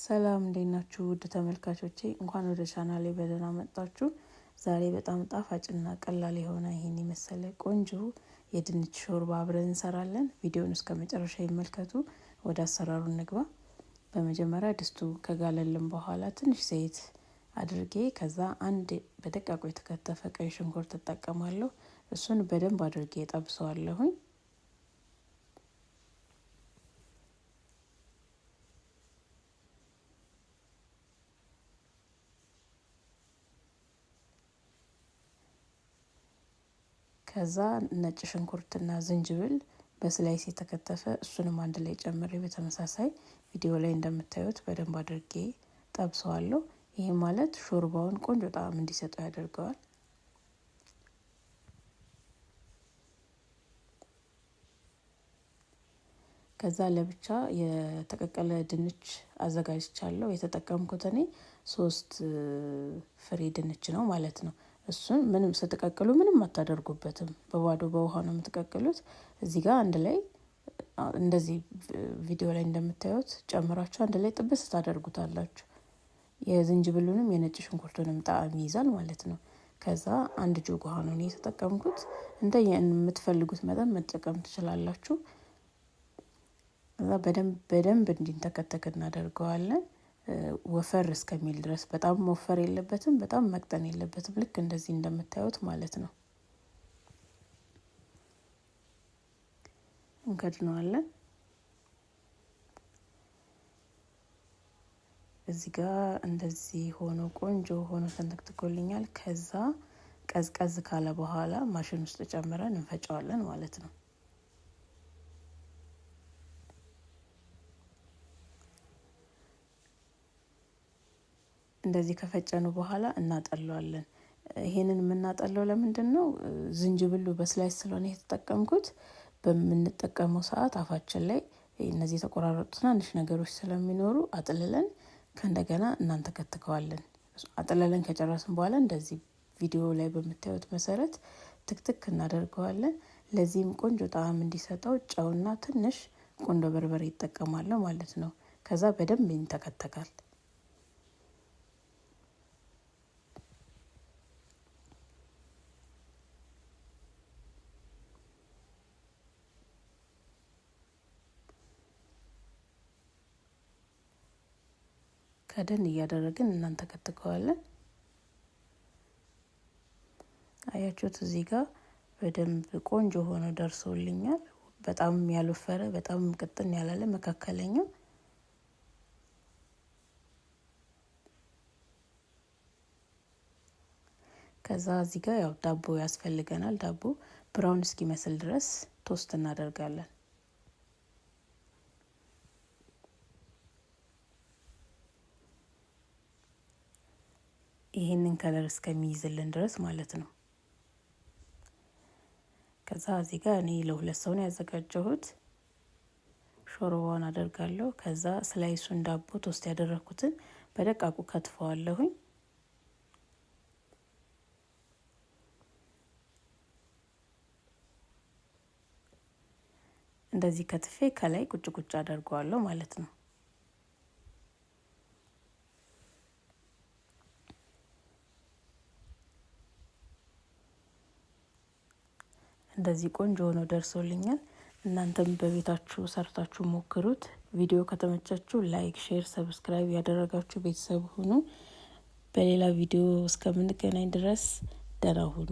ሰላም እንዴት ናችሁ ውድ ተመልካቾቼ፣ እንኳን ወደ ቻናሌ በደህና መጣችሁ። ዛሬ በጣም ጣፋጭና ቀላል የሆነ ይሄን የመሰለ ቆንጆ የድንች ሾርባ አብረን እንሰራለን። ቪዲዮውን እስከ መጨረሻ ይመልከቱ። ወደ አሰራሩ እንግባ። በመጀመሪያ ድስቱ ከጋለልን በኋላ ትንሽ ዘይት አድርጌ ከዛ አንድ በደቃቁ የተከተፈ ቀይ ሽንኩርት እጠቀማለሁ። እሱን በደንብ አድርጌ ጠብሰዋለሁኝ። ከዛ ነጭ ሽንኩርትና ዝንጅብል በስላይስ የተከተፈ እሱንም አንድ ላይ ጨምሬ በተመሳሳይ ቪዲዮ ላይ እንደምታዩት በደንብ አድርጌ ጠብሰዋለሁ። ይሄ ማለት ሾርባውን ቆንጆ ጣዕም እንዲሰጠው ያደርገዋል። ከዛ ለብቻ የተቀቀለ ድንች አዘጋጅቻለሁ። የተጠቀምኩት እኔ 3 ፍሬ ድንች ነው ማለት ነው። እሱን ምንም ስትቀቅሉ ምንም አታደርጉበትም፣ በባዶ በውሃ ነው የምትቀቅሉት። እዚህ ጋር አንድ ላይ እንደዚህ ቪዲዮ ላይ እንደምታዩት ጨምራችሁ አንድ ላይ ጥብስ ታደርጉታላችሁ። የዝንጅብሉንም የነጭ ሽንኩርቱንም ጣዕም ይይዛል ማለት ነው። ከዛ አንድ ጆግ ውሃ ነው የተጠቀምኩት። የምትፈልጉት መጠን መጠቀም ትችላላችሁ። ከዛ በደንብ እንዲንተከተክ እናደርገዋለን። ወፈር እስከሚል ድረስ በጣም መወፈር የለበትም፣ በጣም መቅጠን የለበትም። ልክ እንደዚህ እንደምታዩት ማለት ነው። እንከድነዋለን። እዚህ ጋር እንደዚህ ሆኖ ቆንጆ ሆኖ ተንተክትኮልኛል። ከዛ ቀዝቀዝ ካለ በኋላ ማሽን ውስጥ ጨምረን እንፈጨዋለን ማለት ነው። እንደዚህ ከፈጨኑ በኋላ እናጠለዋለን። ይሄንን የምናጠለው ለምንድን ነው? ዝንጅብሉ በስላይስ ስለሆነ የተጠቀምኩት በምንጠቀመው ሰዓት አፋችን ላይ እነዚህ የተቆራረጡ ትናንሽ ነገሮች ስለሚኖሩ አጥልለን ከእንደገና እናንተከትከዋለን። አጥልለን ከጨረስን በኋላ እንደዚህ ቪዲዮ ላይ በምታዩት መሰረት ትክትክ እናደርገዋለን። ለዚህም ቆንጆ ጣዕም እንዲሰጠው ጨውና ትንሽ ቁንዶ በርበሬ ይጠቀማለሁ ማለት ነው። ከዛ በደንብ ይንተከተካል። ከደን እያደረግን እናንተከትከዋለን። አያችሁት? እዚህ ጋር በደንብ ቆንጆ ሆኖ ደርሶልኛል። በጣም ያልወፈረ በጣም ቅጥን ያላለ መካከለኛ። ከዛ እዚህ ጋር ያው ዳቦ ያስፈልገናል። ዳቦ ብራውን እስኪመስል ድረስ ቶስት እናደርጋለን። ይሄንን ከለር እስከሚይዝልን ድረስ ማለት ነው። ከዛ እዚህ ጋር እኔ ለሁለት ሰው ነው ያዘጋጀሁት። ሾርባውን አደርጋለሁ። ከዛ ስላይሱን ዳቦ ቶስት ያደረኩትን በደቃቁ ከትፈዋለሁኝ። እንደዚህ ከትፌ ከላይ ቁጭ ቁጭ አደርገዋለሁ ማለት ነው። እንደዚህ ቆንጆ ሆኖ ደርሶልኛል። እናንተም በቤታችሁ ሰርታችሁ ሞክሩት። ቪዲዮ ከተመቻችሁ ላይክ፣ ሼር፣ ሰብስክራይብ ያደረጋችሁ ቤተሰብ ሁኑ። በሌላ ቪዲዮ እስከምንገናኝ ድረስ ደህና ሁኑ።